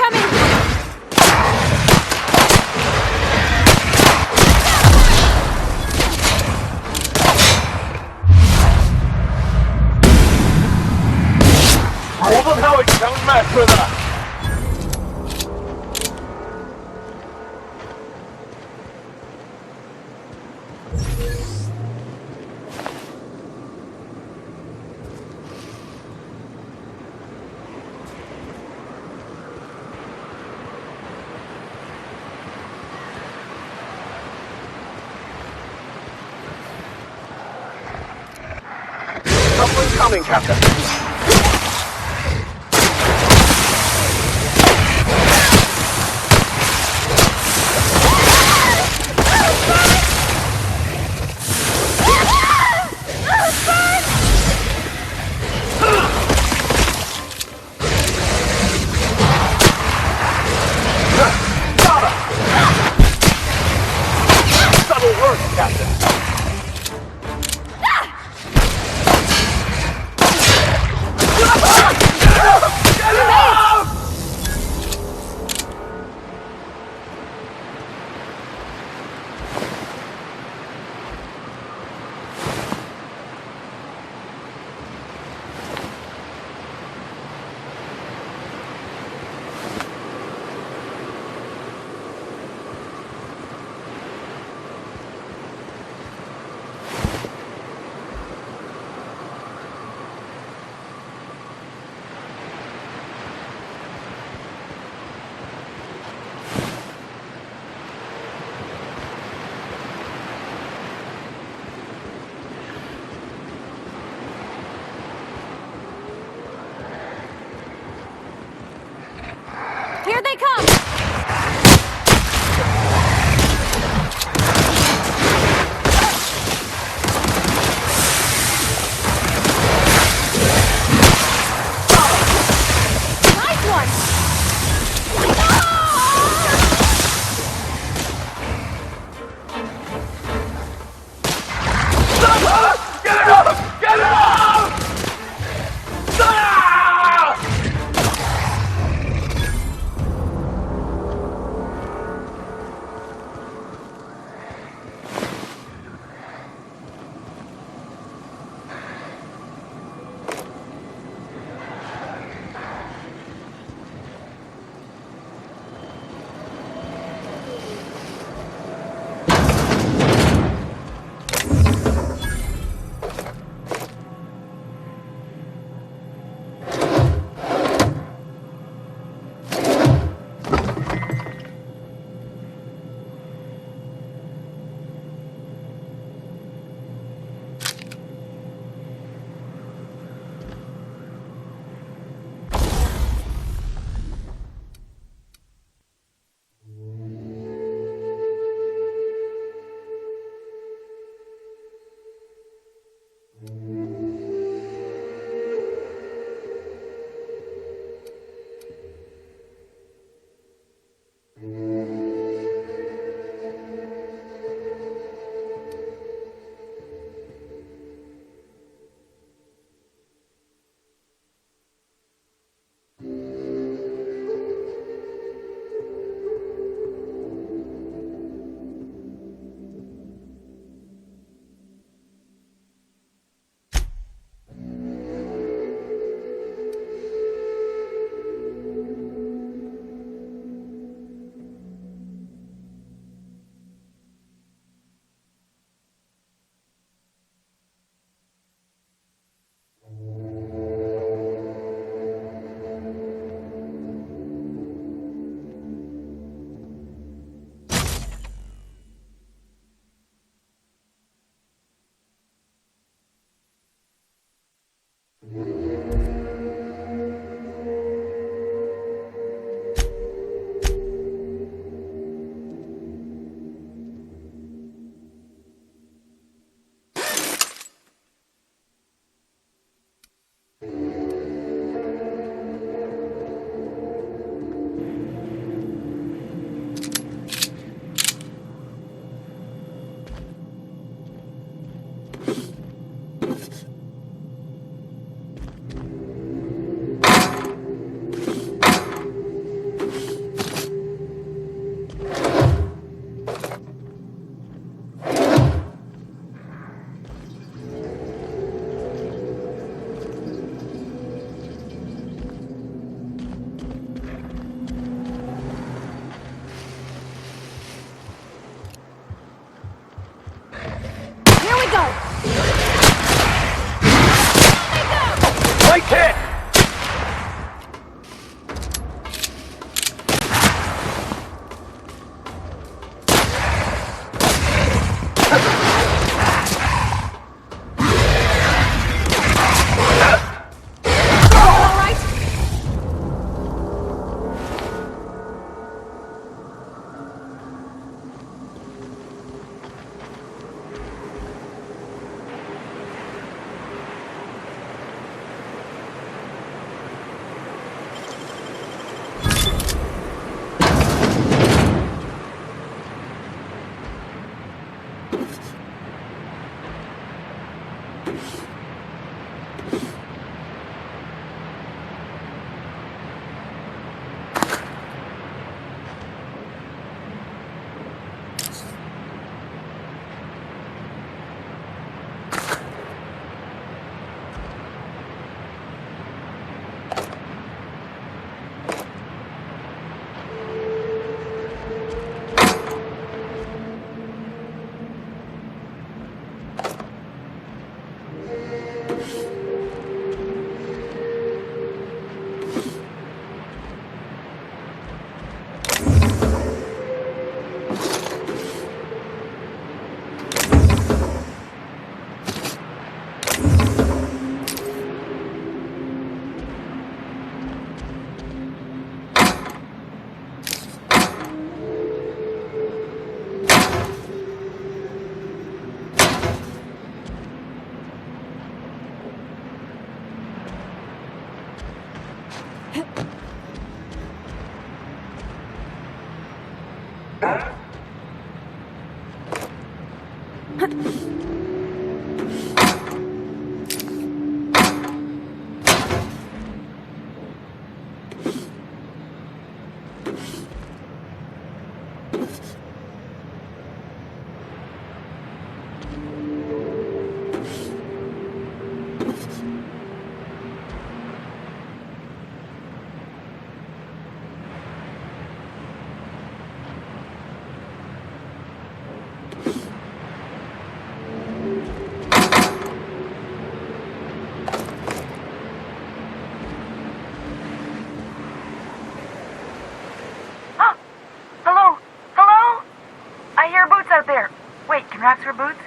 Incoming! overpowered Countmaster da! Someone coming, Captain! Here they come! Nice one! Get it up! Get it up! Ah! Hello? Hello? I hear boots out there. Wait, can rats wear boots?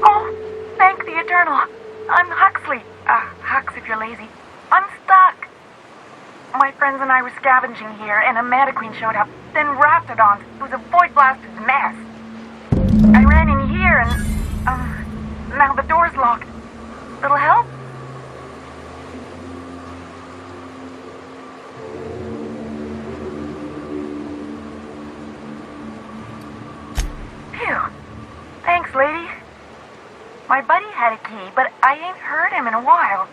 Oh, thank the Eternal. I'm Huxley. Hux if you're lazy. I'm stuck. My friends and I were scavenging here, and a Mantiqueen showed up. Then Raptidons. It was a void-blasted mess. I ran in here, and, now the door's locked. Little help? Phew. Thanks, lady. My buddy had a key, but I ain't heard him in a while.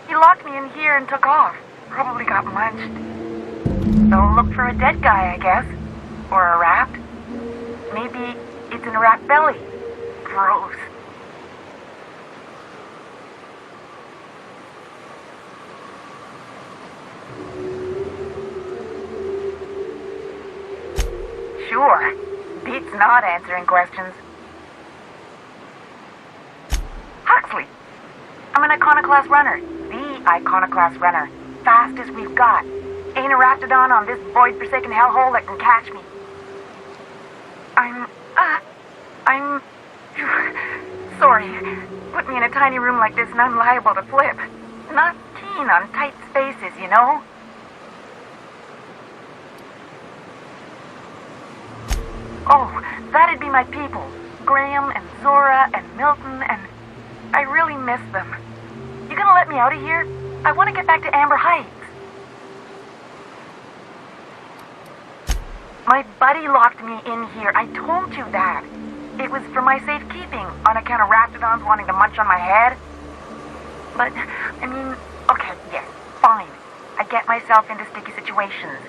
He locked me in here and took off. Probably got munched. So look for a dead guy, I guess. Or a rat. Maybe it's in a rat belly. Gross. Sure. Beats not answering questions. Huxley. I'm an Iconoclast runner. The Iconoclast runner. Fastest we've got. Ain't a Raptidon on this void-forsaken hellhole that can catch me. I'm sorry. Put me in a tiny room like this and I'm liable to flip. Not keen on tight spaces, you know? Oh, that'd be my people. Graham and Zora and Milton and... I really miss them. You gonna let me out of here? I want to get back to Amber Heights. My buddy locked me in here. I told you that. It was for my safekeeping, on account of Raptidons wanting to munch on my head. But, I mean, okay, yes, fine. I get myself into sticky situations.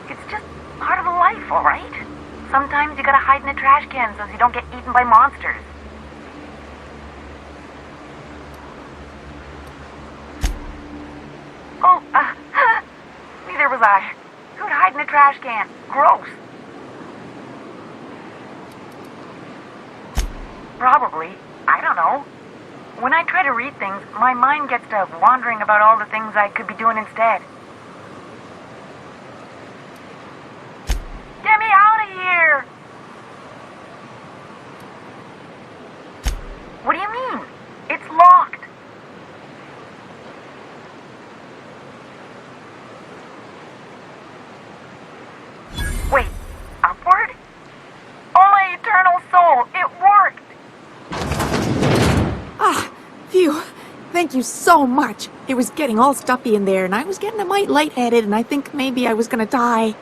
It's just part of life, all right? Sometimes you gotta hide in a trash can so you don't get eaten by monsters. Oh, neither was I. Who'd hide in a trash can? Gross. Probably. I don't know. When I try to read things, my mind gets to wandering about all the things I could be doing instead. Get me out of here! What do you mean? It's locked. Wait, upward? Oh, my eternal soul, it worked! Ah, phew. Thank you so much. It was getting all stuffy in there, and I was getting a mite lightheaded, and I think maybe I was gonna die.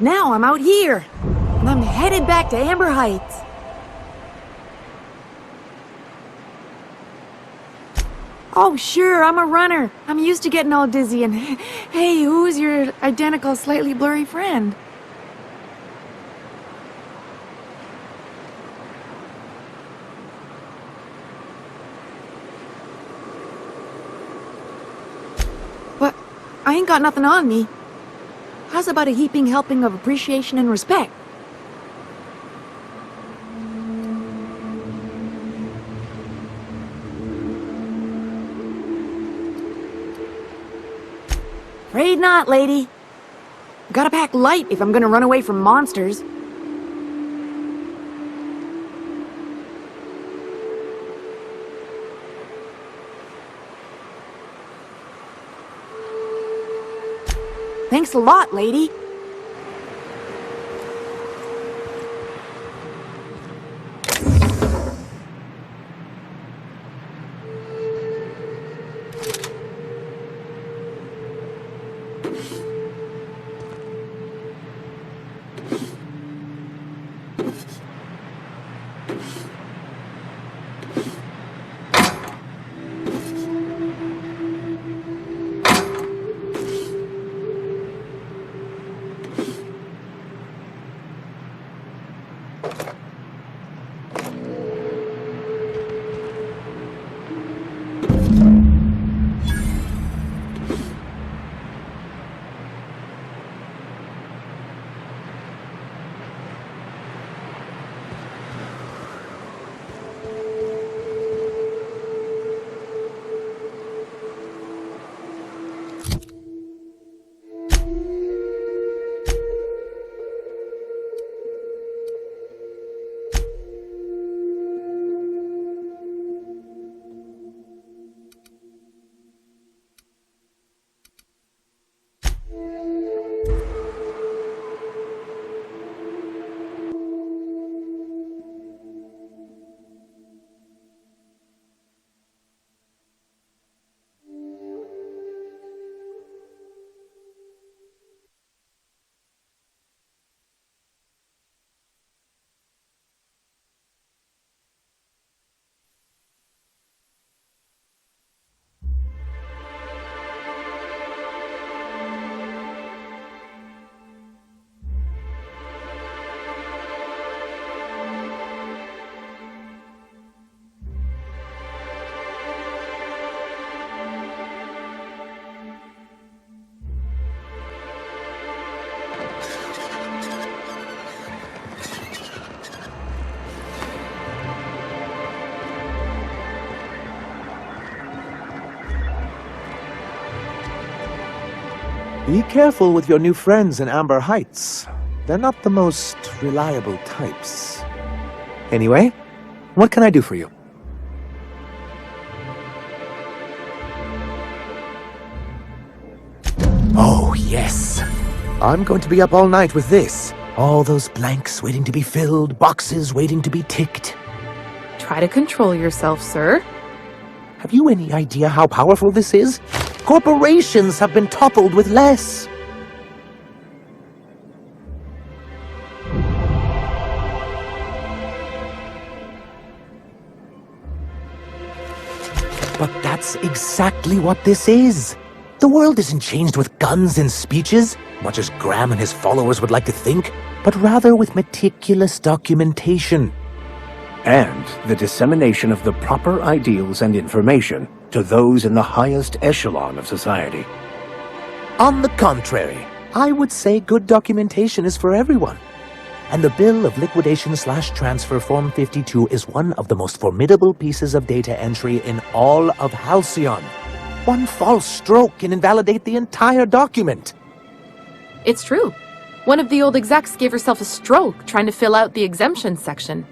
Now I'm out here, and I'm headed back to Amber Heights. Oh, sure, I'm a runner. I'm used to getting all dizzy, and hey, who's your identical, slightly blurry friend? What? I ain't got nothing on me. How's about a heaping helping of appreciation and respect? Afraid not, lady. Gotta pack light if I'm gonna run away from monsters. Thanks a lot, lady. Be careful with your new friends in Amber Heights. They're not the most reliable types. Anyway, what can I do for you? Oh, yes. I'm going to be up all night with this. All those blanks waiting to be filled, boxes waiting to be ticked. Try to control yourself, sir. Have you any idea how powerful this is? Corporations have been toppled with less. But that's exactly what this is. The world isn't changed with guns and speeches, much as Graham and his followers would like to think, but rather with meticulous documentation. And the dissemination of the proper ideals and information to those in the highest echelon of society. On the contrary, I would say good documentation is for everyone. And the Bill of Liquidation/Transfer Form 52 is one of the most formidable pieces of data entry in all of Halcyon. One false stroke can invalidate the entire document. It's true. One of the old execs gave herself a stroke trying to fill out the exemption section.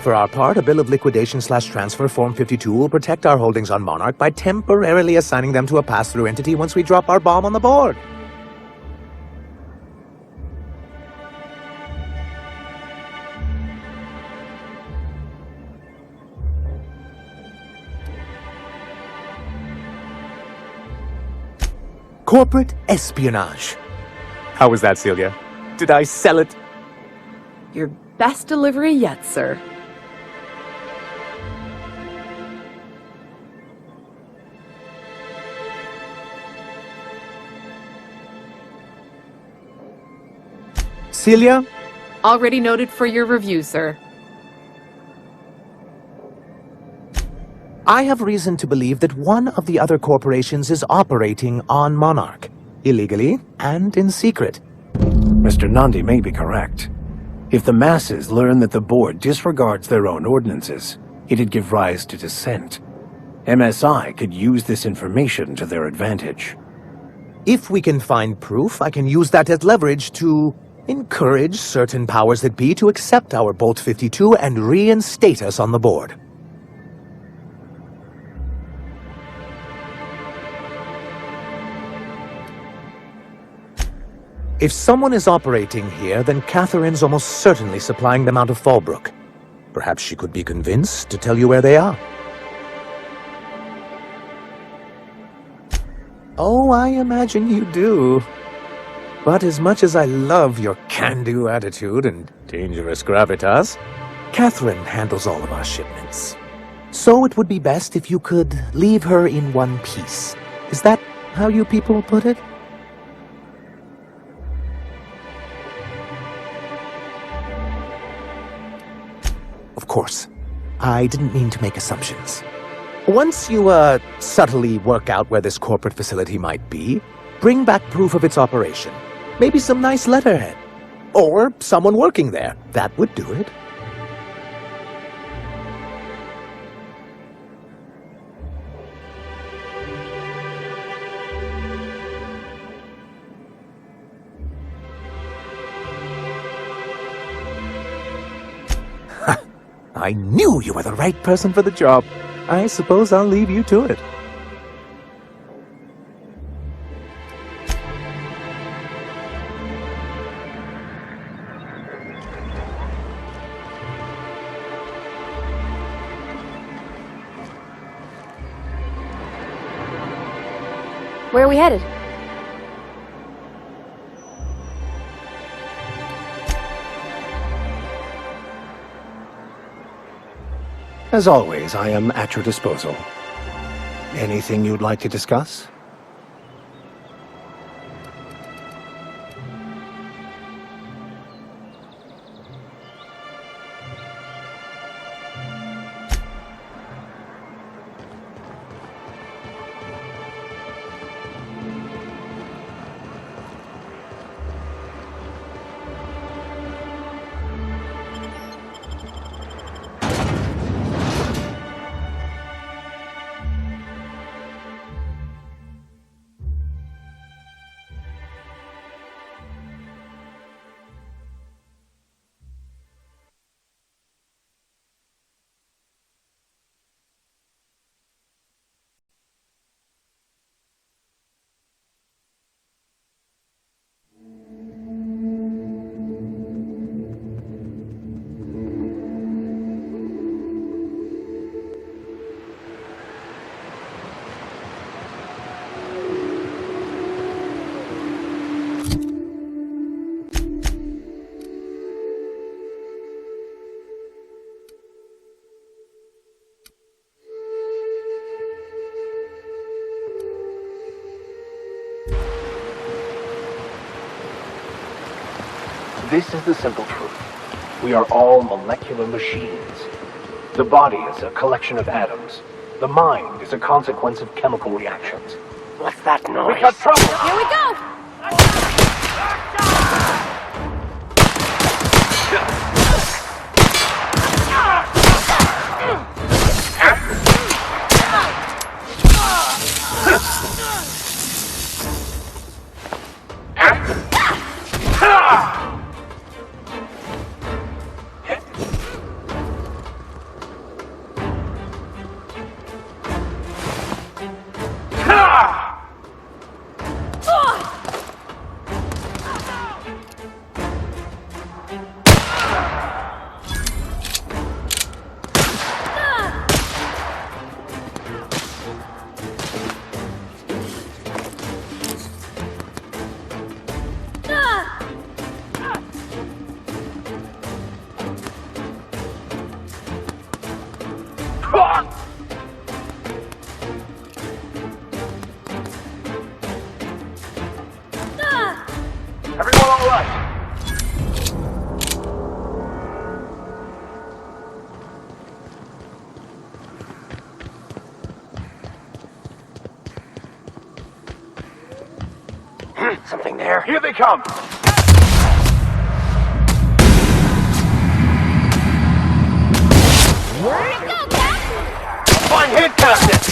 For our part, a Bill of Liquidation/Transfer Form 52 will protect our holdings on Monarch by temporarily assigning them to a pass-through entity once we drop our bomb on the board. Corporate espionage. How was that, Celia? Did I sell it? Your best delivery yet, sir. Celia? Already noted for your review, sir. I have reason to believe that one of the other corporations is operating on Monarch, illegally and in secret. Mr. Nandi may be correct. If the masses learn that the board disregards their own ordinances, it'd give rise to dissent. MSI could use this information to their advantage. If we can find proof, I can use that as leverage to encourage certain powers that be to accept our Bolt 52 and reinstate us on the board. If someone is operating here, then Catherine's almost certainly supplying them out of Fallbrook. Perhaps she could be convinced to tell you where they are. Oh, I imagine you do. But as much as I love your can-do attitude and dangerous gravitas, Catherine handles all of our shipments. So it would be best if you could leave her in one piece. Is that how you people put it? Of course. I didn't mean to make assumptions. Once you, subtly work out where this corporate facility might be, bring back proof of its operation. Maybe some nice letterhead. Or someone working there. That would do it. I knew you were the right person for the job. I suppose I'll leave you to it. Where are we headed? As always, I am at your disposal. Anything you'd like to discuss? This is the simple truth. We are all molecular machines. The body is a collection of atoms. The mind is a consequence of chemical reactions. What's that noise? We got trouble! Here we go! Everyone all right? Something there. Here they come! Fine handcrafted!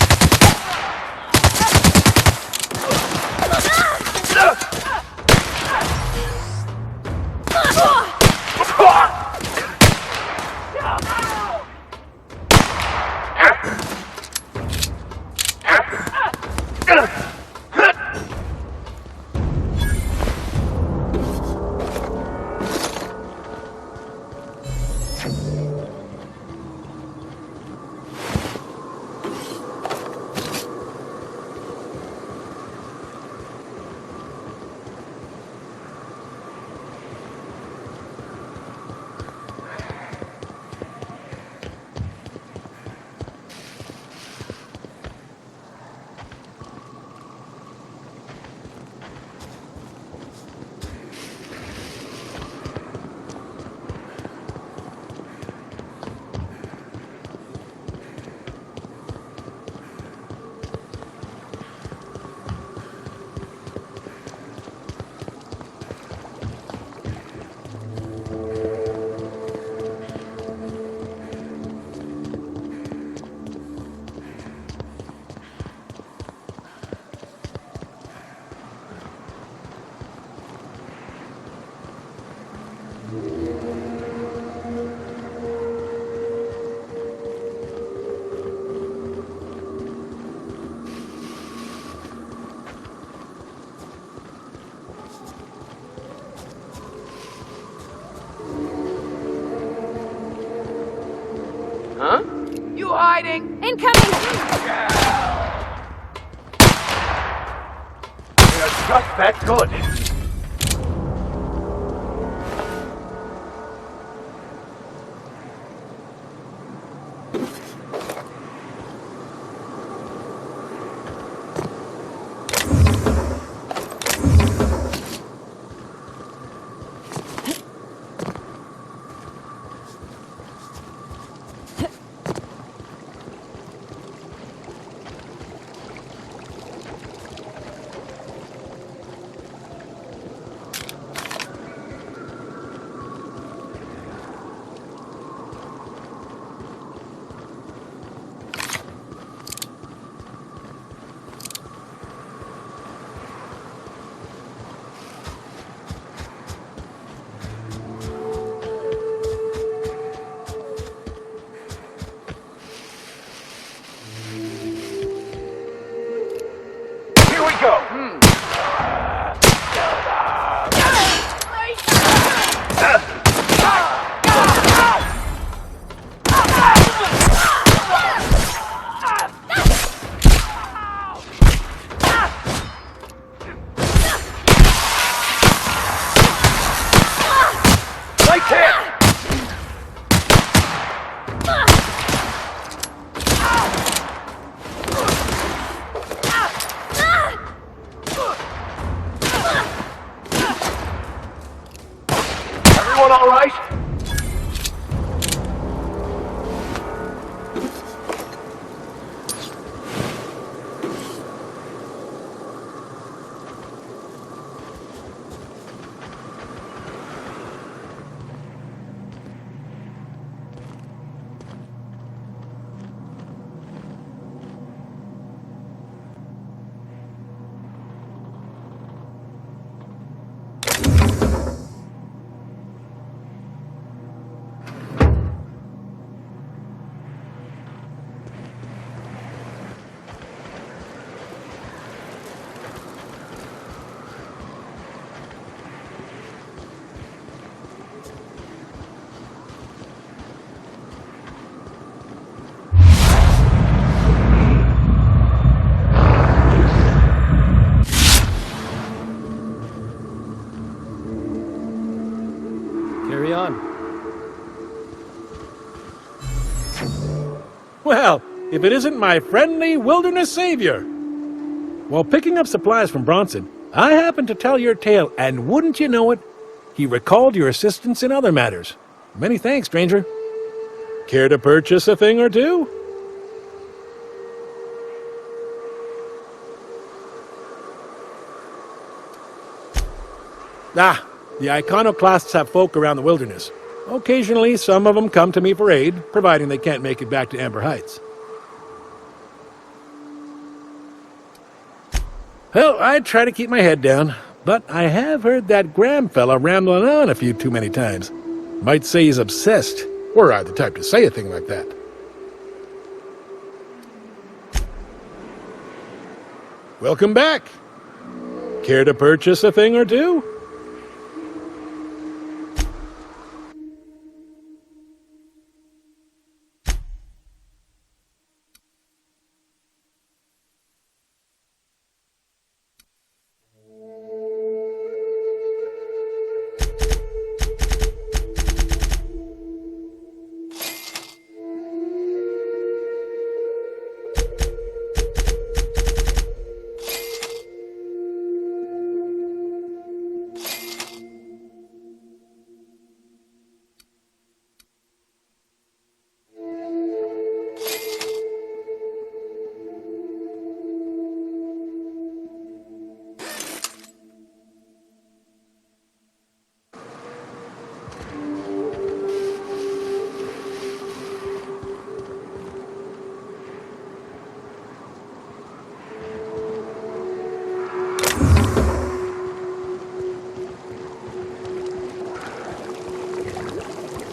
Incoming! They're just that good. Here we go! Right there! Everyone all right? Carry on. Well, if it isn't my friendly wilderness savior. While picking up supplies from Bronson, I happened to tell your tale, and wouldn't you know it, he recalled your assistance in other matters. Many thanks, stranger. Care to purchase a thing or two? The iconoclasts have folk around the wilderness. Occasionally, some of them come to me for aid, providing they can't make it back to Amber Heights. Well, I try to keep my head down, but I have heard that Graham fella rambling on a few too many times. Might say he's obsessed. Were I the type to say a thing like that. Welcome back. Care to purchase a thing or two?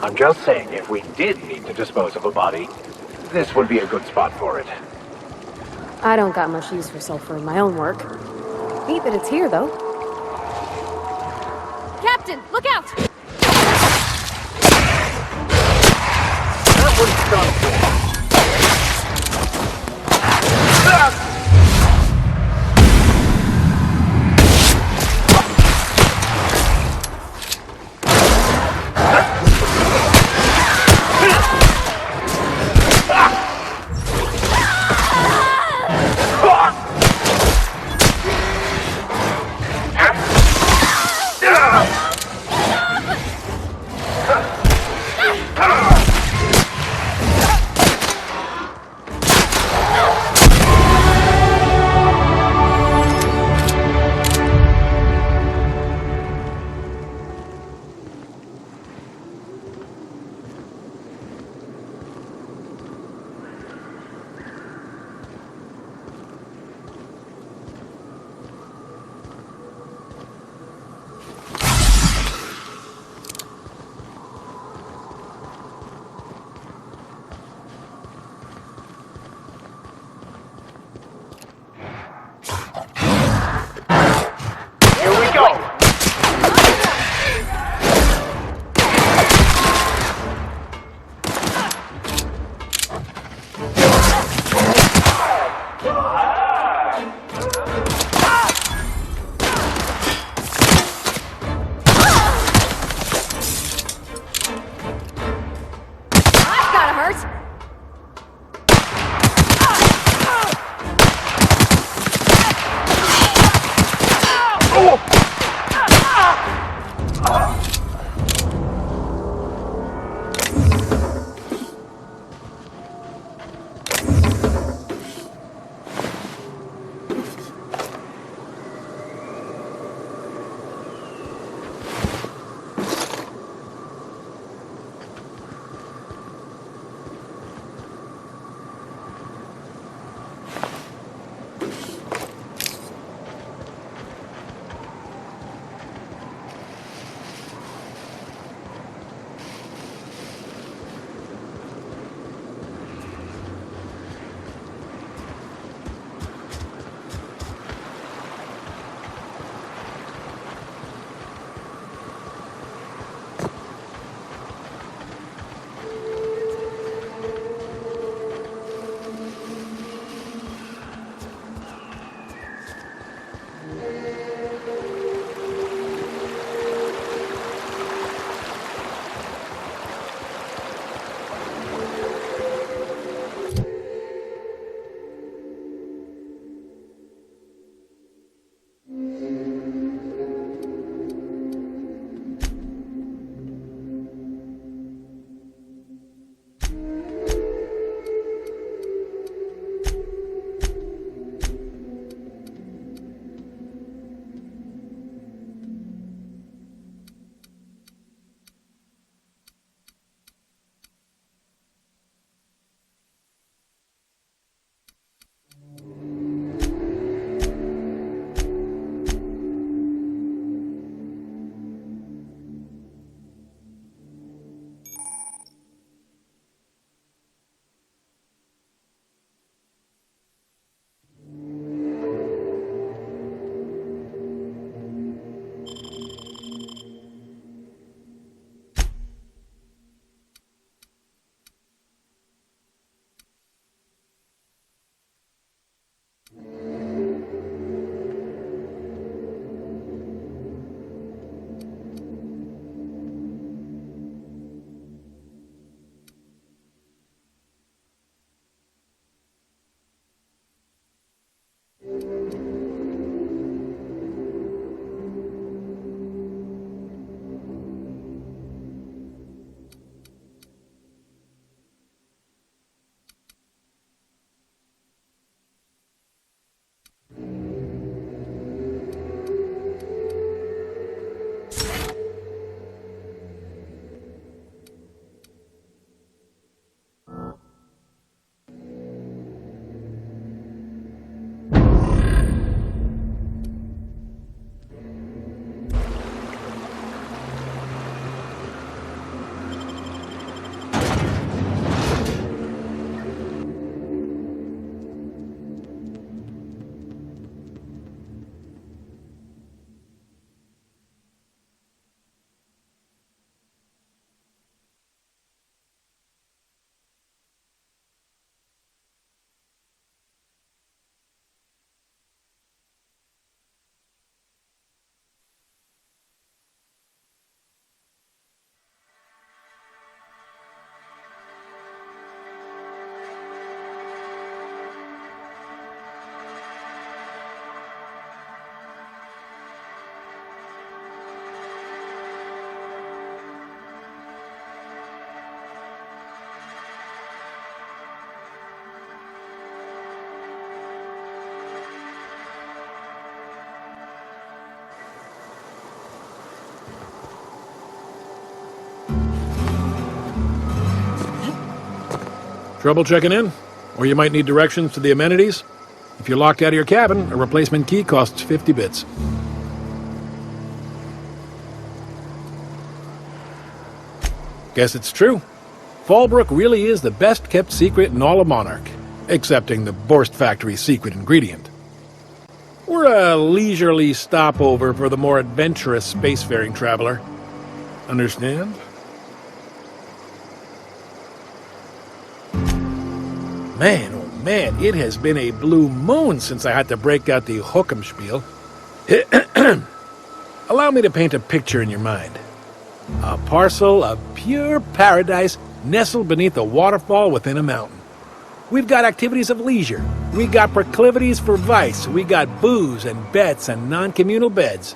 I'm just saying, if we did need to dispose of a body, this would be a good spot for it. I don't got much use for sulfur in my own work. Neat that it's here, though. Captain, look out! That one's done for. Trouble checking in? Or you might need directions to the amenities? If you're locked out of your cabin, a replacement key costs 50 bits. Guess it's true. Fallbrook really is the best-kept secret in all of Monarch, excepting the Borst Factory's secret ingredient. We're a leisurely stopover for the more adventurous spacefaring traveler. Understand? Man, oh man, it has been a blue moon since I had to break out the Hook'em spiel. Allow me to paint a picture in your mind. A parcel of pure paradise nestled beneath a waterfall within a mountain. We've got activities of leisure. We got proclivities for vice. We got booze and bets and non-communal beds.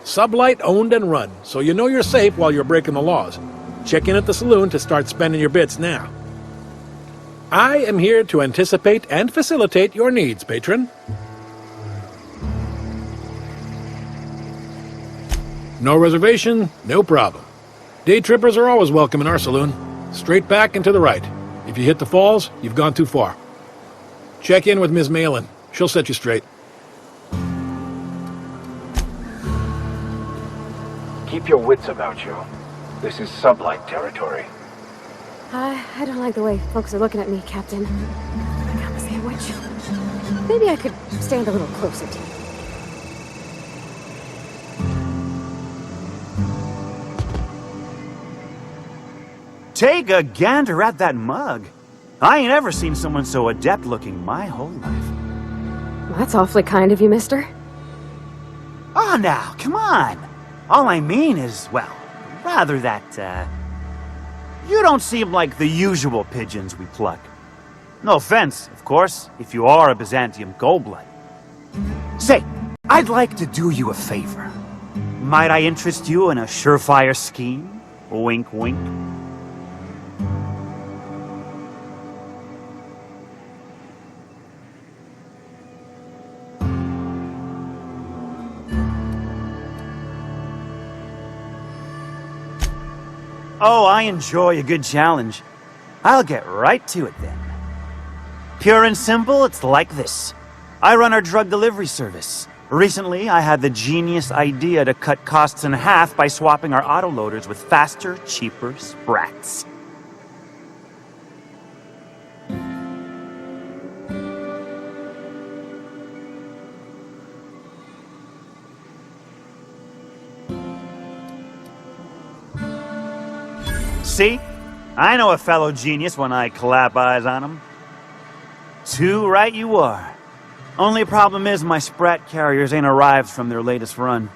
Sublight owned and run, so you know you're safe while you're breaking the laws. Check in at the saloon to start spending your bits now. I am here to anticipate and facilitate your needs, patron. No reservation, no problem. Day trippers are always welcome in our saloon. Straight back and to the right. If you hit the falls, you've gone too far. Check in with Ms. Malin. She'll set you straight. Keep your wits about you. This is sublight territory. I don't like the way folks are looking at me, Captain. I got a sandwich. Maybe I could stand a little closer to you. Take a gander at that mug. I ain't ever seen someone so adept looking my whole life. That's awfully kind of you, mister. Oh, now, come on. All I mean is, well, rather that, you don't seem like the usual pigeons we pluck. No offense, of course, if you are a Byzantium Goldblood. Say, I'd like to do you a favor. Might I interest you in a surefire scheme? Wink, wink. Oh, I enjoy a good challenge. I'll get right to it then. Pure and simple, it's like this. I run our drug delivery service. Recently, I had the genius idea to cut costs in half by swapping our autoloaders with faster, cheaper sprats. See? I know a fellow genius when I clap eyes on him. Too right you are. Only problem is my sprat carriers ain't arrived from their latest run.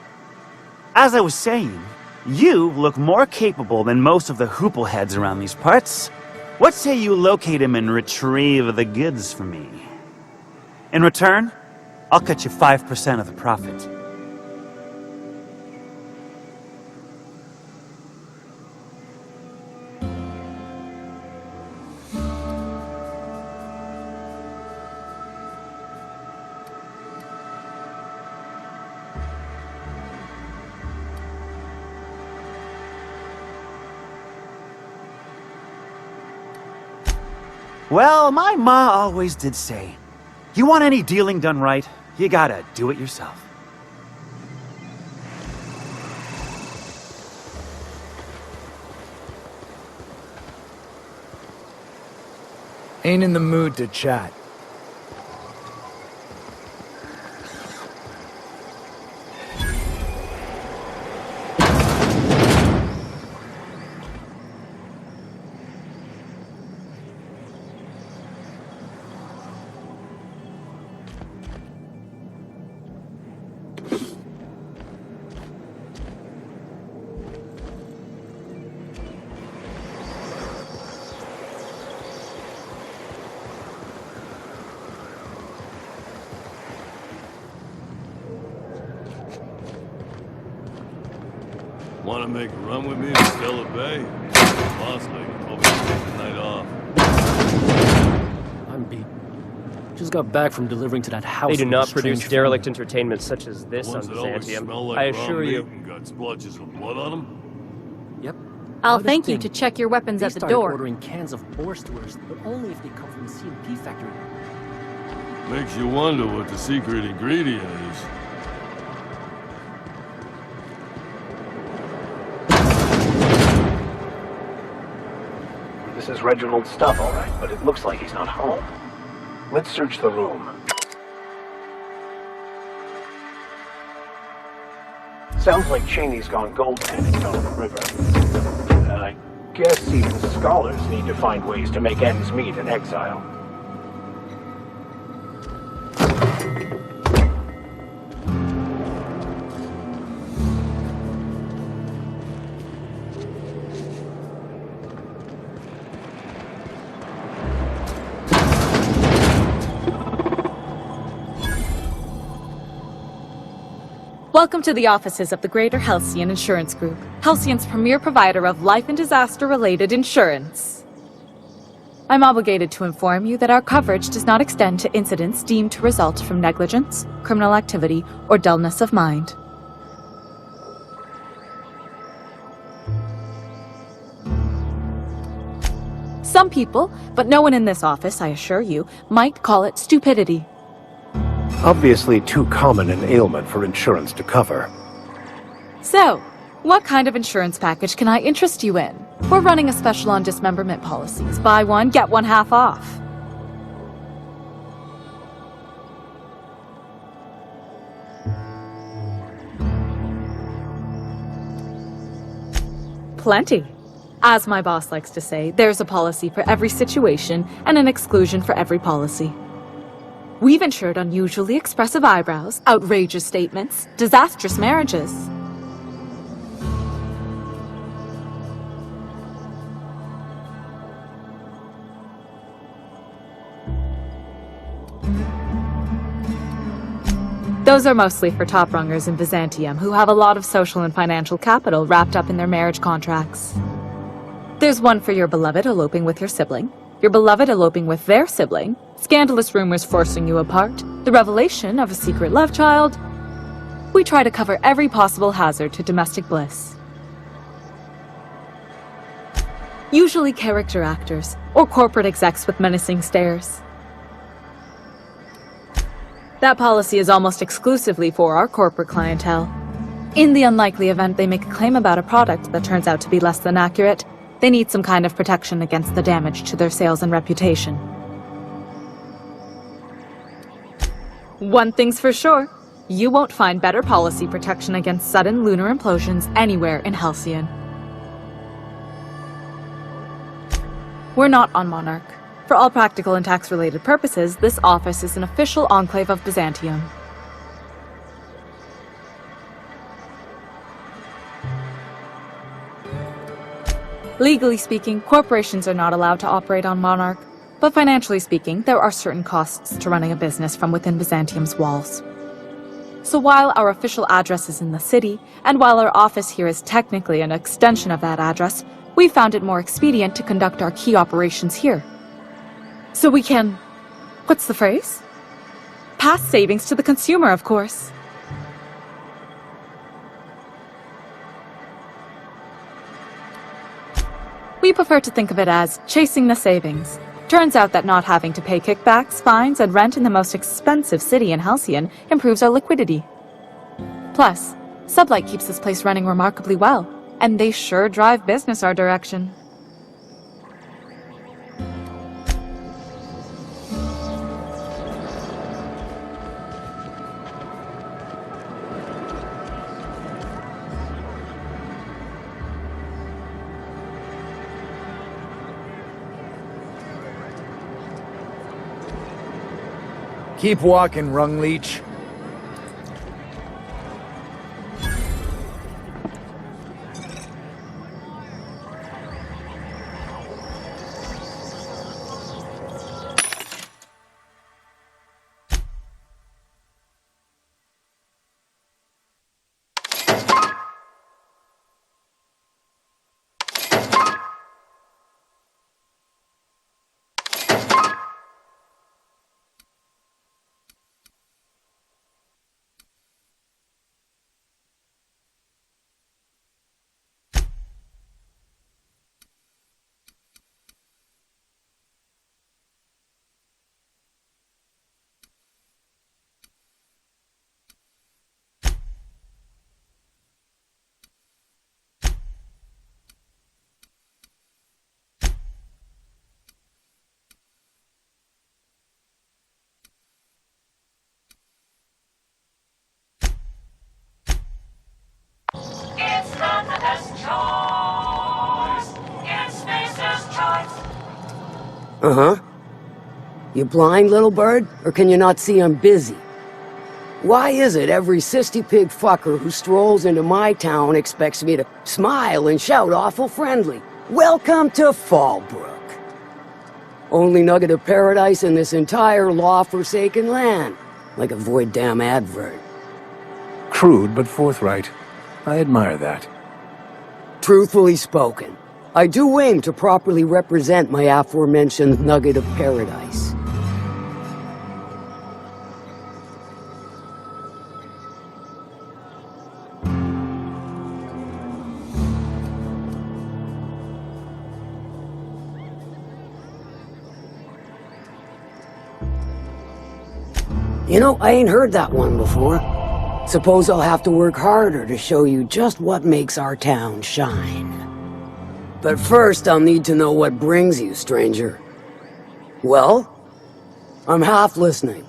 As I was saying, you look more capable than most of the hoople heads around these parts. What say you locate him and retrieve the goods for me? In return, I'll cut you 5% of the profit. Well, my ma always did say, you want any dealing done right, you gotta do it yourself. Ain't in the mood to chat. Want to make a run with me to Stella Bay? Boss lady told me to take the night off. I'm beat. Just got back from delivering to that house. They do with not a produce strange derelict family. entertainment such as this on Ones that always Byzantium. smell like I raw assure meat you. and got splotches of blood on them? Yep. I'll Oddest thank you thing, to check your weapons they at the started door. ordering cans of Borstlers, but only if they come from the CMP factory. Makes you wonder what the secret ingredient is. This is Reginald's stuff, all right, but it looks like he's not home. Let's search the room. Sounds like Cheney's gone gold panning down the river. I guess even scholars need to find ways to make ends meet in exile. Welcome to the offices of the Greater Halcyon Insurance Group, Halcyon's premier provider of life and disaster-related insurance. I'm obligated to inform you that our coverage does not extend to incidents deemed to result from negligence, criminal activity, or dullness of mind. Some people, but no one in this office, I assure you, might call it stupidity. Obviously too common an ailment for insurance to cover. So, what kind of insurance package can I interest you in? We're running a special on dismemberment policies. Buy one, get one half off. Plenty. As my boss likes to say, there's a policy for every situation and an exclusion for every policy. We've insured unusually expressive eyebrows, outrageous statements, disastrous marriages. Those are mostly for top-rungers in Byzantium who have a lot of social and financial capital wrapped up in their marriage contracts. There's one for your beloved eloping with your sibling, your beloved eloping with their sibling, scandalous rumors forcing you apart, the revelation of a secret love child. We try to cover every possible hazard to domestic bliss. Usually character actors, or corporate execs with menacing stares. That policy is almost exclusively for our corporate clientele. In the unlikely event they make a claim about a product that turns out to be less than accurate, they need some kind of protection against the damage to their sales and reputation. One thing's for sure, you won't find better policy protection against sudden lunar implosions anywhere in Halcyon. We're not on Monarch. For all practical and tax-related purposes, this office is an official enclave of Byzantium. Legally speaking, corporations are not allowed to operate on Monarch, but financially speaking, there are certain costs to running a business from within Byzantium's walls. So while our official address is in the city, and while our office here is technically an extension of that address, we found it more expedient to conduct our key operations here. So we can... what's the phrase? Pass savings to the consumer, of course. We prefer to think of it as chasing the savings. Turns out that not having to pay kickbacks, fines, and rent in the most expensive city in Halcyon improves our liquidity. Plus, Sublight keeps this place running remarkably well, and they sure drive business our direction. Keep walking, Rung Leech. Uh-huh. You blind, little bird? Or can you not see I'm busy? Why is it every sissy pig fucker who strolls into my town expects me to smile and shout awful friendly? Welcome to Fallbrook. Only nugget of paradise in this entire law-forsaken land. Like a void damn advert. Crude but forthright. I admire that. Truthfully spoken, I do aim to properly represent my aforementioned nugget of paradise. You know, I ain't heard that one before. Suppose I'll have to work harder to show you just what makes our town shine. But first, I'll need to know what brings you, stranger. Well? I'm half listening.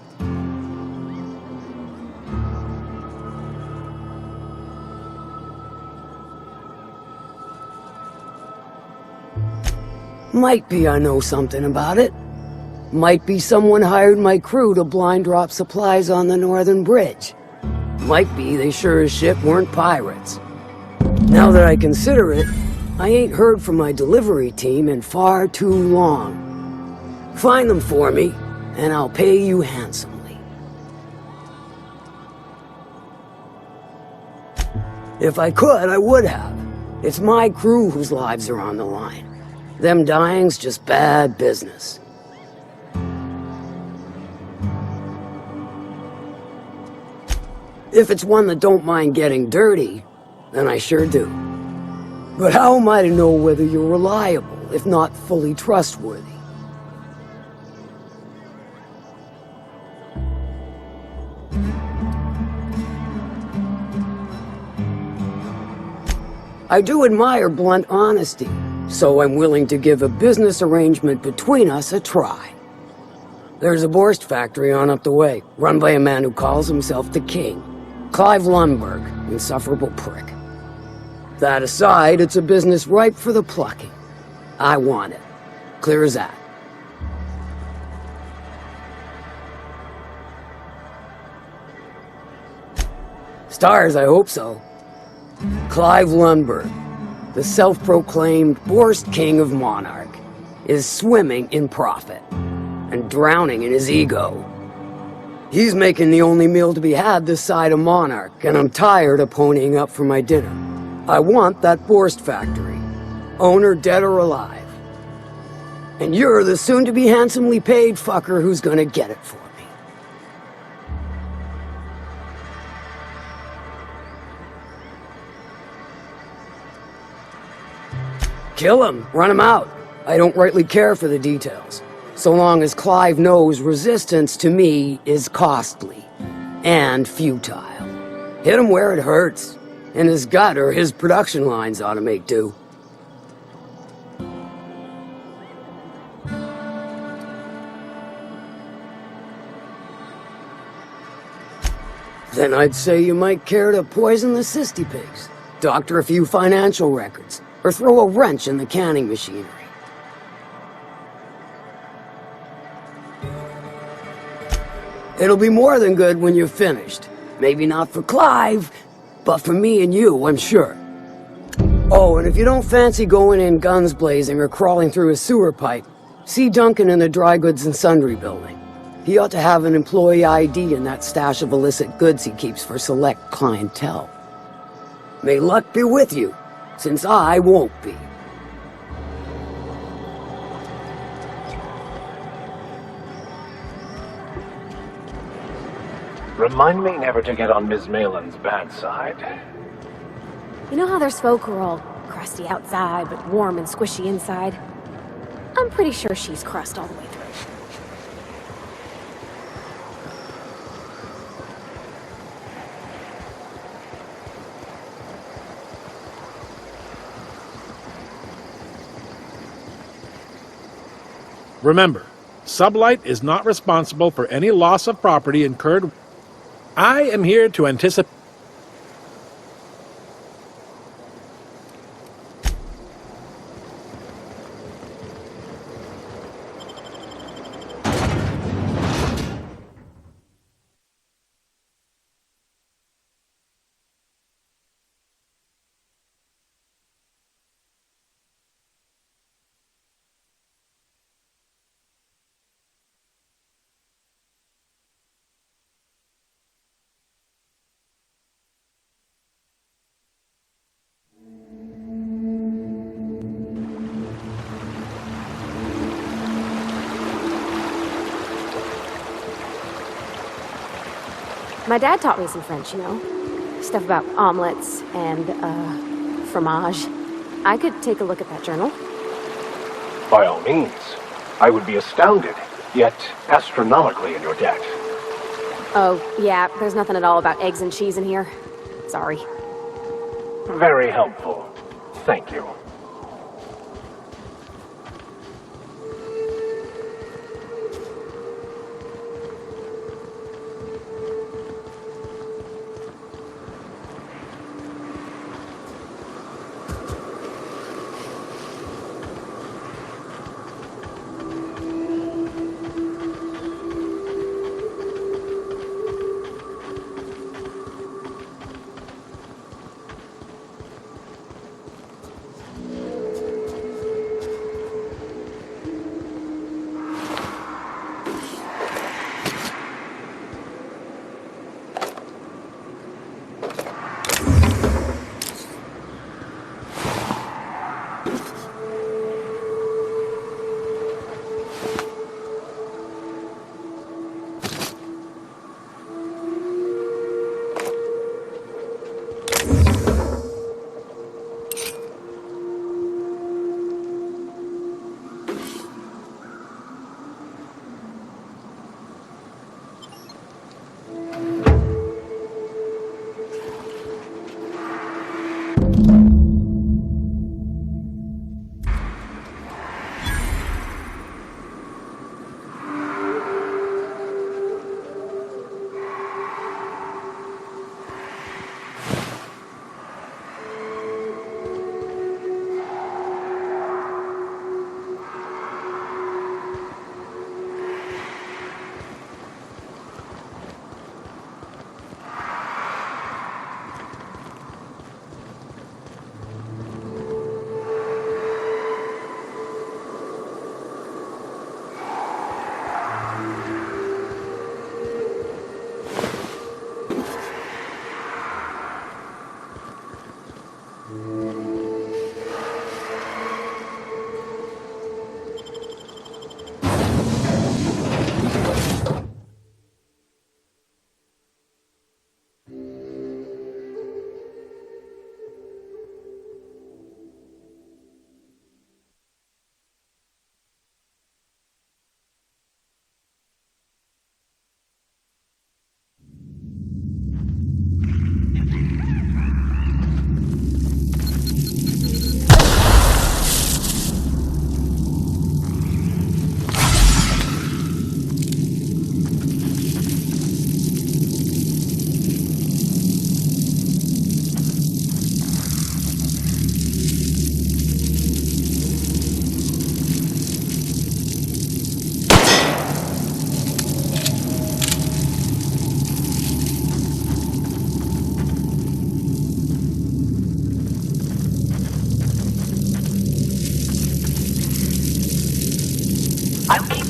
Might be I know something about it. Might be someone hired my crew to blind drop supplies on the Northern Bridge. Might be they sure as shit weren't pirates. Now that I consider it, I ain't heard from my delivery team in far too long. Find them for me, and I'll pay you handsomely. If I could, I would have. It's my crew whose lives are on the line. Them dying's just bad business. If it's one that don't mind getting dirty, then I sure do. But how am I to know whether you're reliable, if not fully trustworthy? I do admire blunt honesty, so I'm willing to give a business arrangement between us a try. There's a Borst factory on up the way, run by a man who calls himself the King. Clive Lundberg, insufferable prick. That aside, it's a business ripe for the plucking. I want it. Clear as that. Stars, I hope so. Clive Lundberg, the self-proclaimed Borst King of Monarch, is swimming in profit and drowning in his ego. He's making the only meal to be had this side of Monarch, and I'm tired of ponying up for my dinner. I want that Borst factory, owner dead or alive. And you're the soon-to-be handsomely paid fucker who's gonna get it for me. Kill him, run him out. I don't rightly care for the details. So long as Clive knows resistance to me is costly and futile. Hit him where it hurts. In his gut or his production lines ought to make do. Then I'd say you might care to poison the cysty pigs, doctor a few financial records, or throw a wrench in the canning machinery. It'll be more than good when you're finished. Maybe not for Clive, but for me and you, I'm sure. Oh, and if you don't fancy going in guns blazing or crawling through a sewer pipe, see Duncan in the Dry Goods and Sundry building. He ought to have an employee ID in that stash of illicit goods he keeps for select clientele. May luck be with you, since I won't be. Remind me never to get on Ms. Malin's bad side. You know how there's folk who are all crusty outside, but warm and squishy inside? I'm pretty sure she's crust all the way through. Remember, Sublight is not responsible for any loss of property incurred. I am here to anticipate. My dad taught me some French, you know. Stuff about omelets and, fromage. I could take a look at that journal. By all means. I would be astounded, yet astronomically in your debt. Oh, yeah, there's nothing at all about eggs and cheese in here. Sorry. Very helpful. Thank you.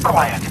Quiet.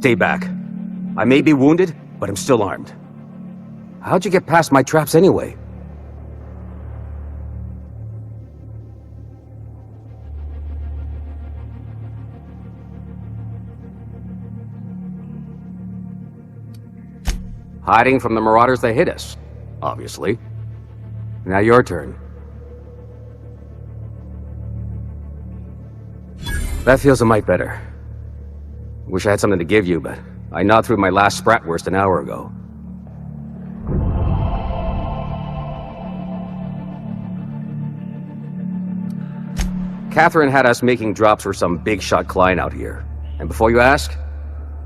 Stay back. I may be wounded, but I'm still armed. How'd you get past my traps anyway? Hiding from the marauders that hit us, obviously. Now your turn. That feels a mite better. Wish I had something to give you, but I gnawed through my last Spratwurst an hour ago. Catherine had us making drops for some big-shot client out here. And before you ask,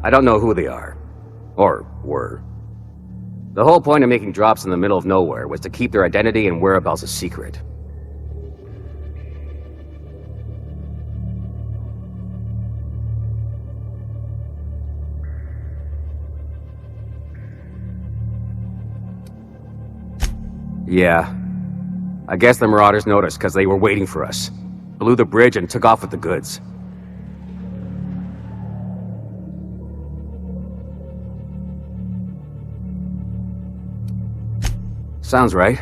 I don't know who they are. Or were. The whole point of making drops in the middle of nowhere was to keep their identity and whereabouts a secret. Yeah. I guess the marauders noticed because they were waiting for us. Blew the bridge and took off with the goods. Sounds right.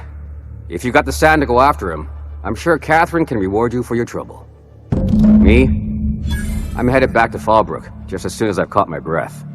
If you got the sand to go after him, I'm sure Catherine can reward you for your trouble. Me? I'm headed back to Fallbrook just as soon as I've caught my breath.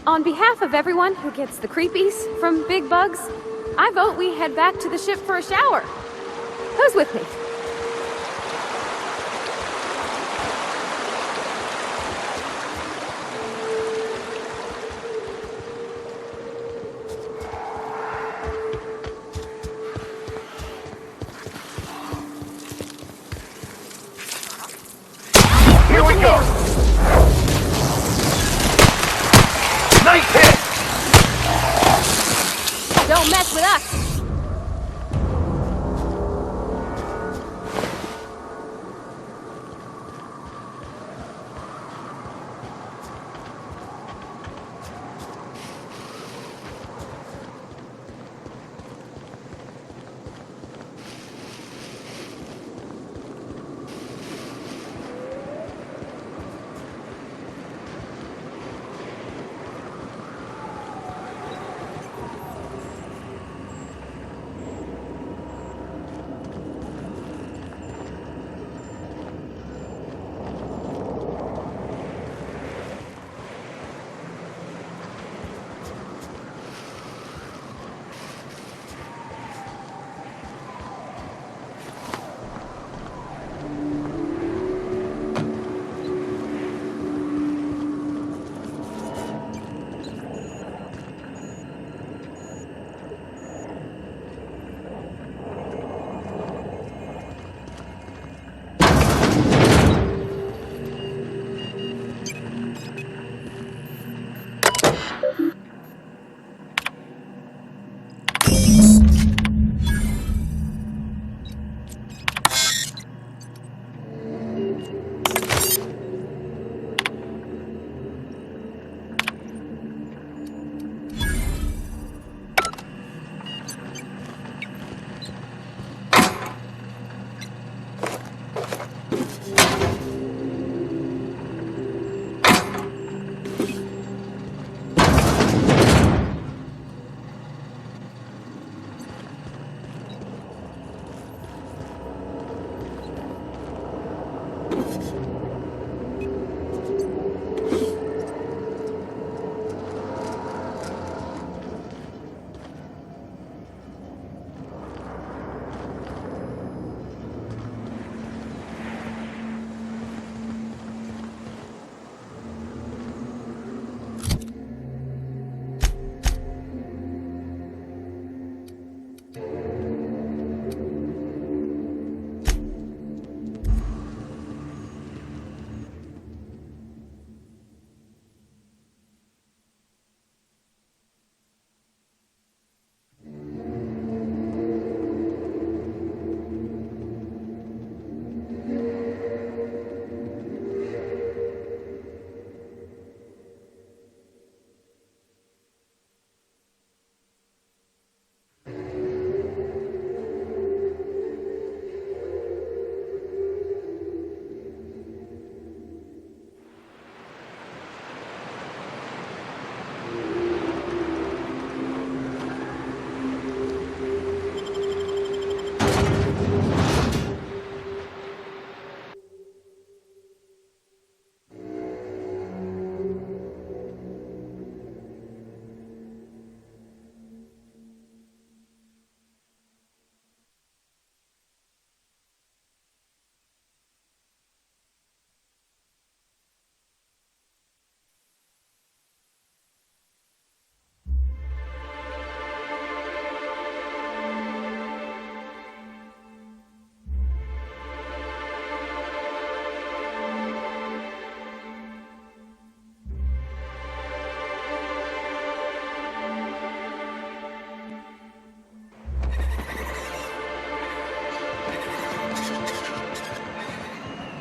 On behalf of everyone who gets the creepies from big bugs, I vote we head back to the ship for a shower. Who's with me?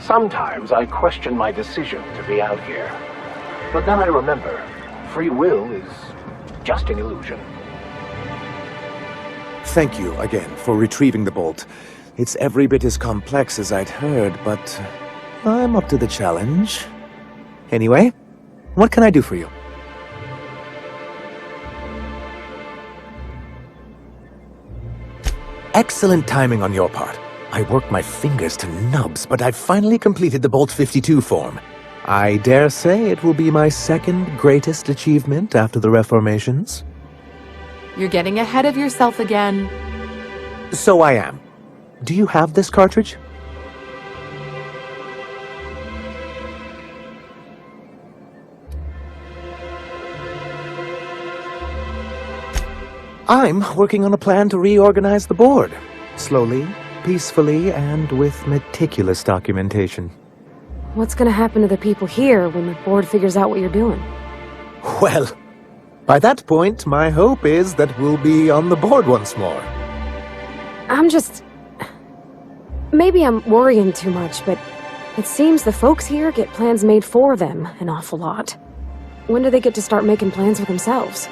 Sometimes I question my decision to be out here. But then I remember, free will is just an illusion. Thank you again for retrieving the bolt. It's every bit as complex as I'd heard, but I'm up to the challenge. Anyway, what can I do for you? Excellent timing on your part. I worked my fingers to nubs, but I've finally completed the Bolt 52 form. I dare say it will be my second greatest achievement after the Reformations. You're getting ahead of yourself again. So I am. Do you have this cartridge? I'm working on a plan to reorganize the board. Slowly, peacefully, and with meticulous documentation. What's gonna happen to the people here when the board figures out what you're doing? Well, by that point, my hope is that we'll be on the board once more. Maybe I'm worrying too much, but it seems the folks here get plans made for them an awful lot. When do they get to start making plans for themselves?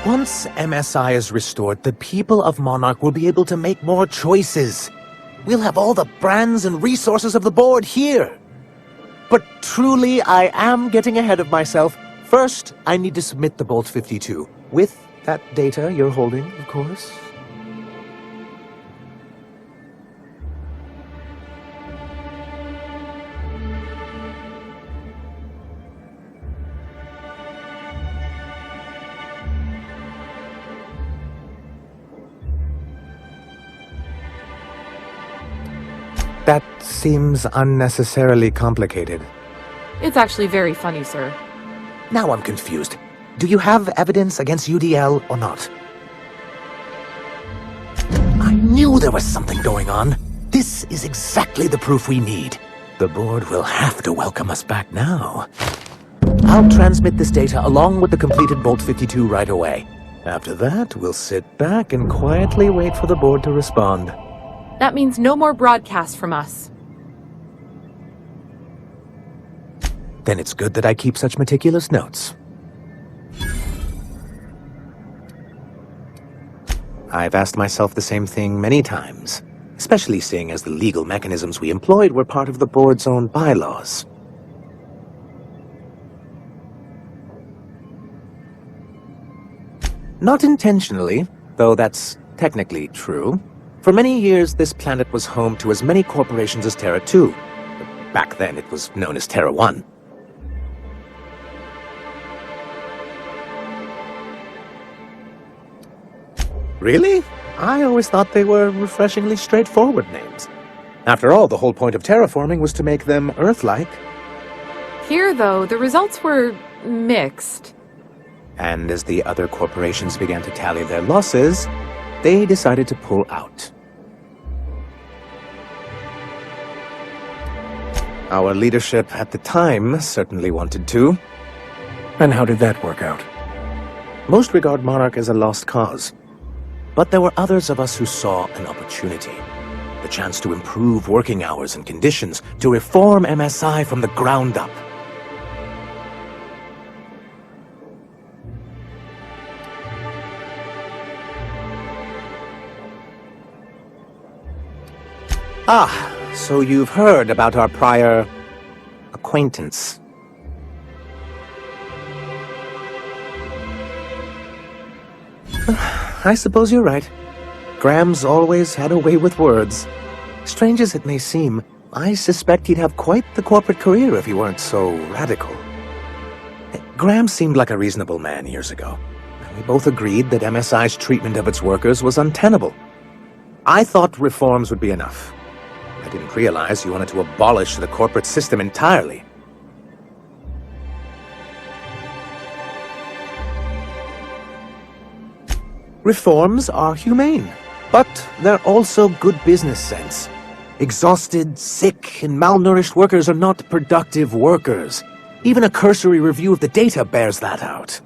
Once MSI is restored, the people of Monarch will be able to make more choices. We'll have all the brands and resources of the board here. But truly, I am getting ahead of myself. First, I need to submit the Bolt 52. With that data you're holding, of course. That seems unnecessarily complicated. It's actually very funny, sir. Now I'm confused. Do you have evidence against UDL or not? I knew there was something going on. This is exactly the proof we need. The board will have to welcome us back now. I'll transmit this data along with the completed Bolt 52 right away. After that, we'll sit back and quietly wait for the board to respond. That means no more broadcasts from us. Then it's good that I keep such meticulous notes. I've asked myself the same thing many times, especially seeing as the legal mechanisms we employed were part of the board's own bylaws. Not intentionally, though that's technically true. For many years, this planet was home to as many corporations as Terra 2. Back then, it was known as Terra 1. Really? I always thought they were refreshingly straightforward names. After all, the whole point of terraforming was to make them Earth-like. Here, though, the results were mixed. And as the other corporations began to tally their losses, they decided to pull out. Our leadership at the time certainly wanted to. And how did that work out? Most regard Monarch as a lost cause. But there were others of us who saw an opportunity. The chance to improve working hours and conditions, to reform MSI from the ground up. Ah, so you've heard about our prior acquaintance. I suppose you're right. Graham's always had a way with words. Strange as it may seem, I suspect he'd have quite the corporate career if he weren't so radical. Graham seemed like a reasonable man years ago. We both agreed that MSI's treatment of its workers was untenable. I thought reforms would be enough. I didn't realize you wanted to abolish the corporate system entirely. Reforms are humane, but they're also good business sense. Exhausted, sick, and malnourished workers are not productive workers. Even a cursory review of the data bears that out.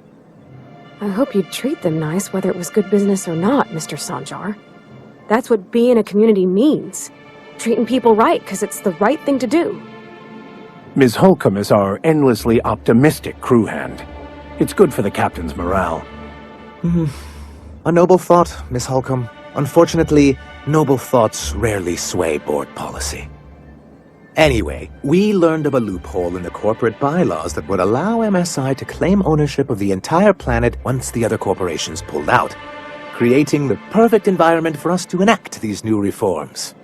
I hope you'd treat them nice whether it was good business or not, Mr. Sanjar. That's what being a community means. treating people right because it's the right thing to do. Ms. Holcomb is our endlessly optimistic crew hand. It's good for the captain's morale. A noble thought, Miss Holcomb. Unfortunately, noble thoughts rarely sway board policy. Anyway, we learned of a loophole in the corporate bylaws that would allow MSI to claim ownership of the entire planet once the other corporations pulled out, creating the perfect environment for us to enact these new reforms.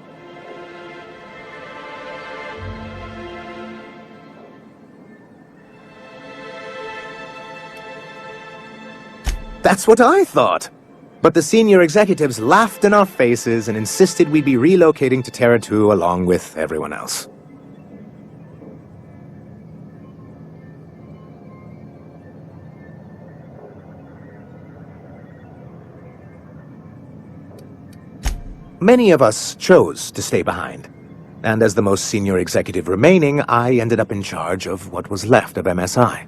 That's what I thought! But the senior executives laughed in our faces and insisted we'd be relocating to Terra 2 along with everyone else. Many of us chose to stay behind. And as the most senior executive remaining, I ended up in charge of what was left of MSI.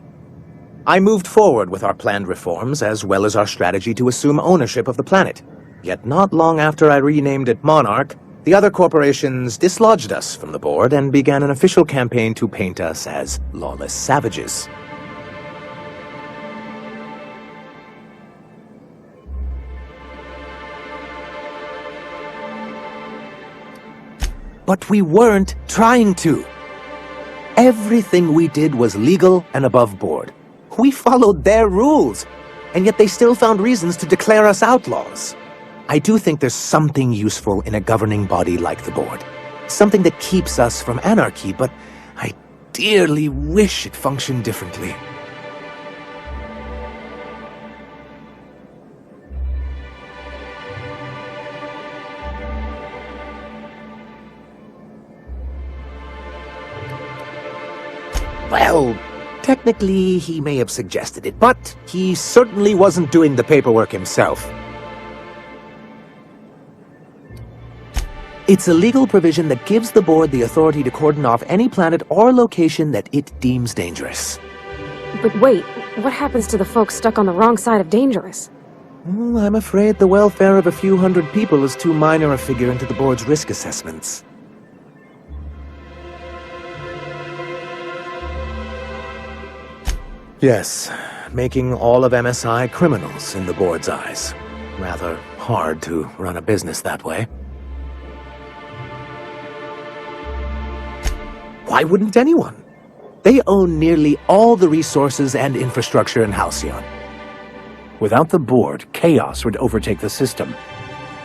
I moved forward with our planned reforms, as well as our strategy to assume ownership of the planet. Yet not long after I renamed it Monarch, the other corporations dislodged us from the board and began an official campaign to paint us as lawless savages. But we weren't trying to. Everything we did was legal and above board. We followed their rules, and yet they still found reasons to declare us outlaws. I do think there's something useful in a governing body like the board. Something that keeps us from anarchy, but I dearly wish it functioned differently. Well, technically, he may have suggested it, but he certainly wasn't doing the paperwork himself. It's a legal provision that gives the board the authority to cordon off any planet or location that it deems dangerous. But wait, what happens to the folks stuck on the wrong side of dangerous? I'm afraid the welfare of a few hundred people is too minor a figure into the board's risk assessments. Yes, making all of MSI criminals in the board's eyes. Rather hard to run a business that way. Why wouldn't anyone? They own nearly all the resources and infrastructure in Halcyon. Without the board, chaos would overtake the system.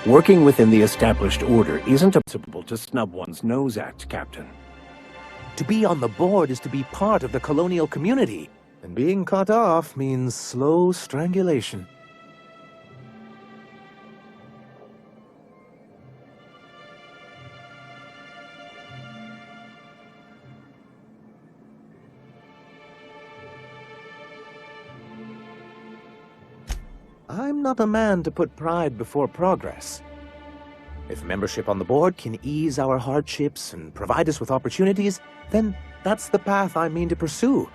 Working within the established order isn't acceptable to snub one's nose at, Captain. To be on the board is to be part of the colonial community. And being cut off means slow strangulation. I'm not a man to put pride before progress. If membership on the board can ease our hardships and provide us with opportunities, then that's the path I mean to pursue.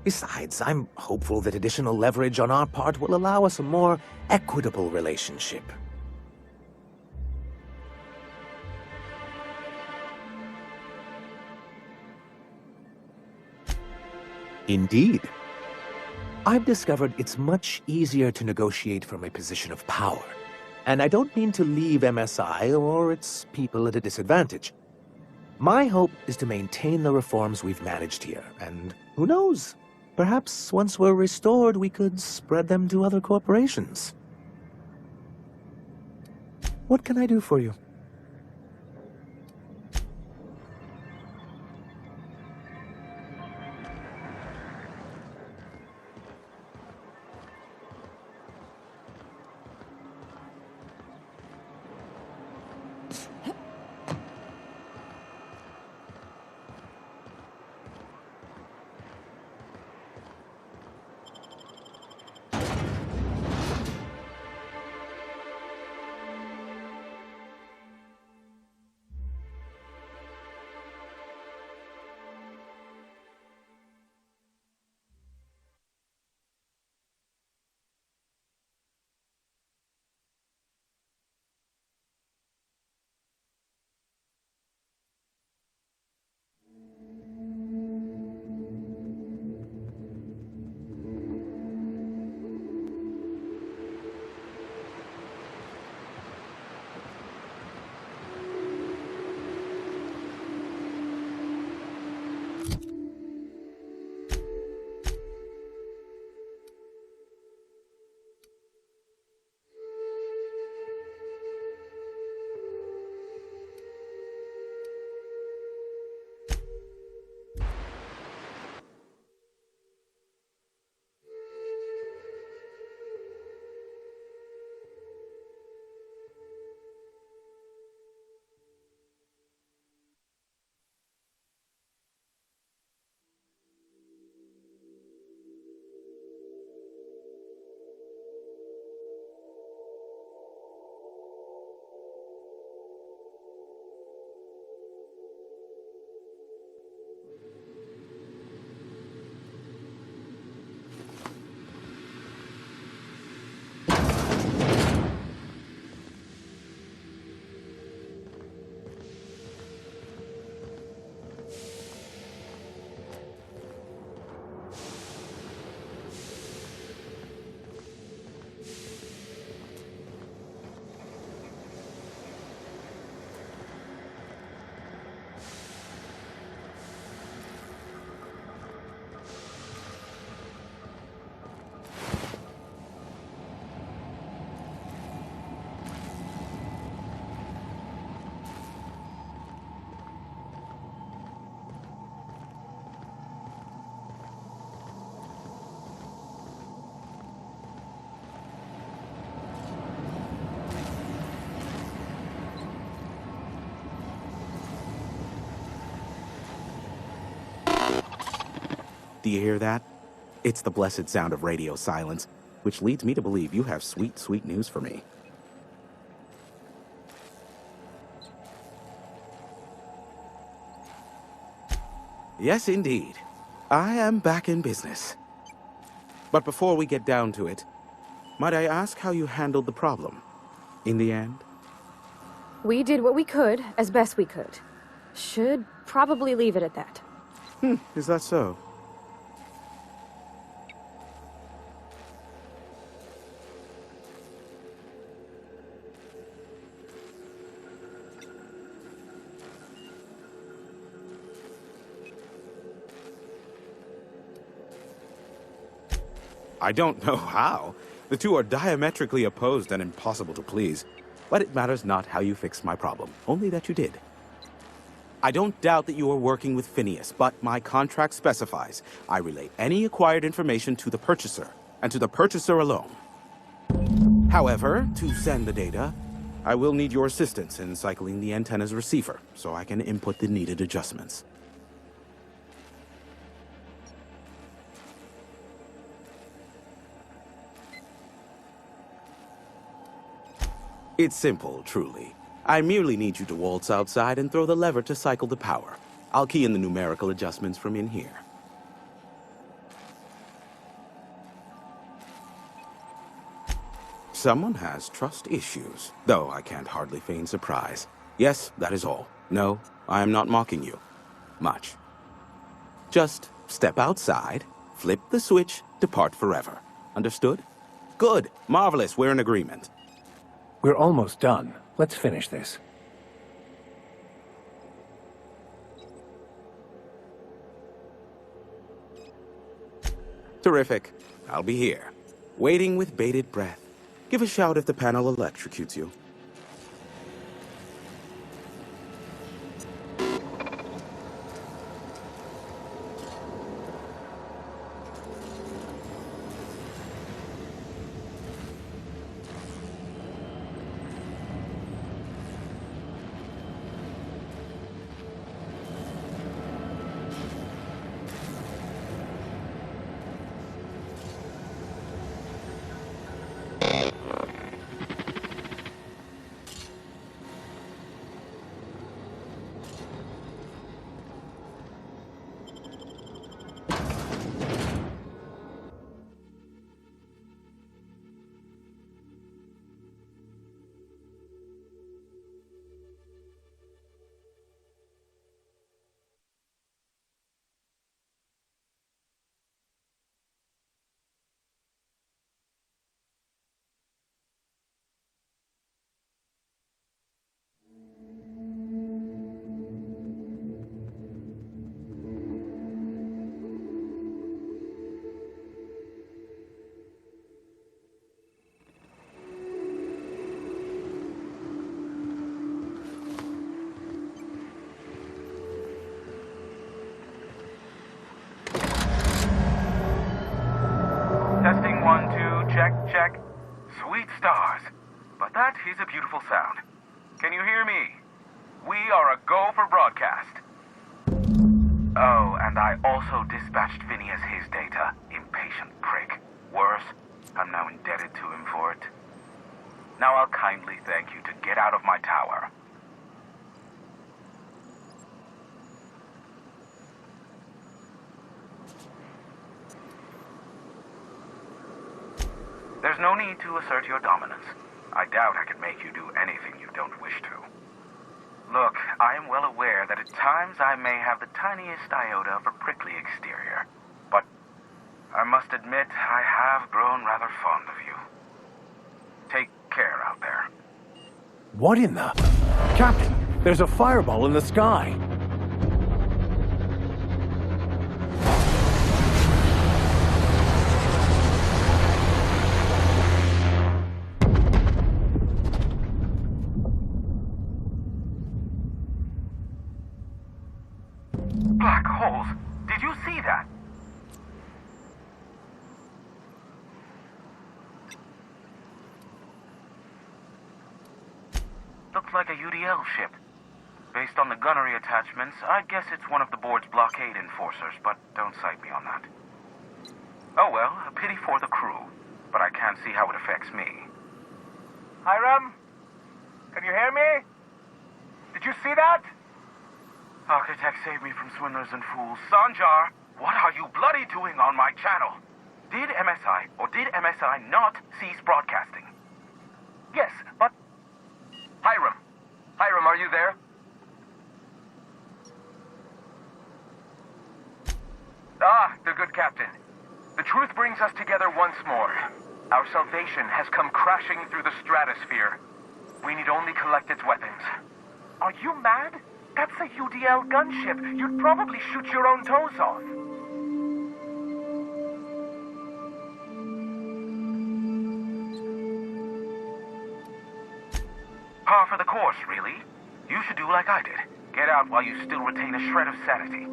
Besides, I'm hopeful that additional leverage on our part will allow us a more equitable relationship. Indeed. I've discovered it's much easier to negotiate from a position of power. And I don't mean to leave MSI or its people at a disadvantage. My hope is to maintain the reforms we've managed here, and who knows? Perhaps once we're restored, we could spread them to other corporations. What can I do for you? Do you hear that? It's the blessed sound of radio silence, which leads me to believe you have sweet, sweet news for me. Yes, indeed. I am back in business. But before we get down to it, might I ask how you handled the problem? In the end? We did what we could, as best we could. Should probably leave it at that. Is that so? I don't know how. The two are diametrically opposed and impossible to please. But it matters not how you fixed my problem, only that you did. I don't doubt that you are working with Phineas, but my contract specifies I relay any acquired information to the purchaser, and to the purchaser alone. However, to send the data, I will need your assistance in cycling the antenna's receiver, so I can input the needed adjustments. It's simple, truly. I merely need you to waltz outside and throw the lever to cycle the power. I'll key in the numerical adjustments from in here. Someone has trust issues, though I can't hardly feign surprise. Yes, that is all. No, I am not mocking you. Much. Just step outside, flip the switch, depart forever. Understood? Good. Marvelous. We're in agreement. We're almost done. Let's finish this. Terrific. I'll be here, waiting with bated breath. Give a shout if the panel electrocutes you. Testing 1, 2, check, check. Sweet stars. But that is a beautiful sound. Can you hear me? We are a go for broadcast. Oh, and I also dispatched Phineas his data. Impatient prick. Worse, I'm now indebted to him for it. Now I'll kindly thank you to get out of my tower. There's no need to assert your dominance. I doubt I could make you do anything you don't wish to. Look, I am well aware that at times I may have the tiniest iota of a prickly exterior, but I must admit I have grown rather fond of you. Take care out there. What in the... Captain, there's a fireball in the sky. Black holes! Did you see that? Looks like a UDL ship. Based on the gunnery attachments, I guess it's one of the board's blockade enforcers, but don't cite me on that. Oh well, a pity for the crew, but I can't see how it affects me. Hiram? Can you hear me? Did you see that? Architect, save me from swindlers and fools. Sanjar, what are you bloody doing on my channel? Did MSI or did MSI not cease broadcasting? Yes, but... Hiram. Hiram, are you there? Ah, the good captain. The truth brings us together once more. Our salvation has come crashing through the stratosphere. We need only collect its weapons. Are you mad? That's a UDL gunship. You'd probably shoot your own toes off. Par for the course, really. You should do like I did. Get out while you still retain a shred of sanity.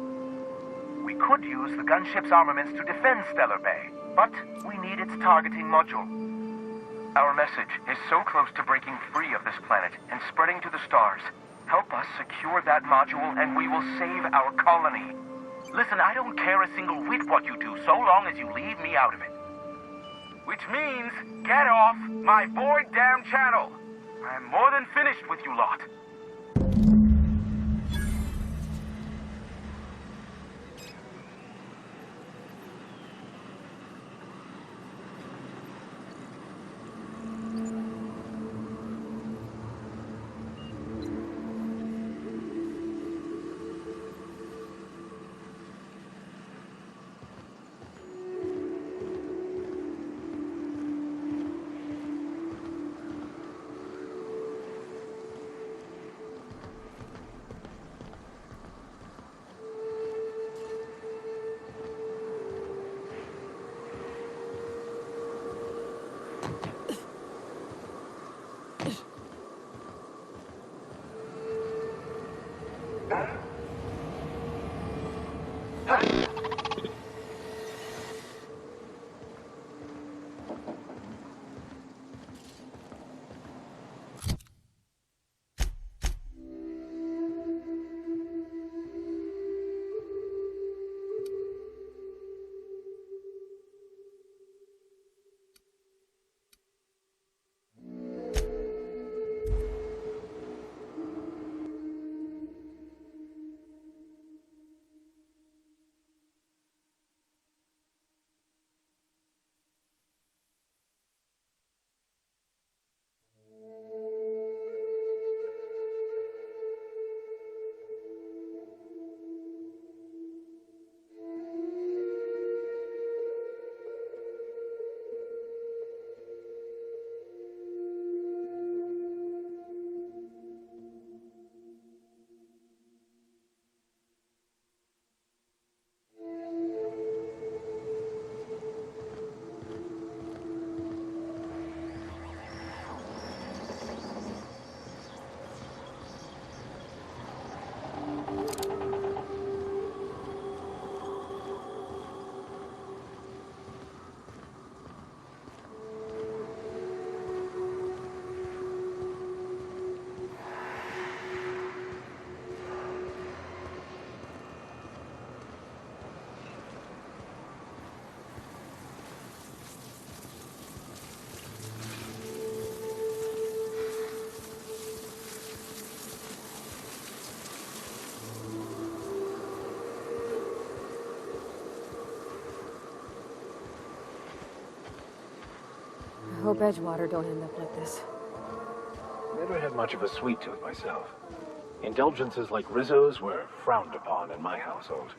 We could use the gunship's armaments to defend Stellar Bay, but we need its targeting module. Our message is so close to breaking free of this planet and spreading to the stars. Help us secure that module and we will save our colony. Listen, I don't care a single whit what you do so long as you leave me out of it. Which means, get off my bored damn channel. I'm more than finished with you lot. I hope Edgewater don't end up like this. Never had much of a sweet tooth myself. Indulgences like Rizzo's were frowned upon in my household.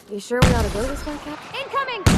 You sure we ought to go this way, Cap? Incoming!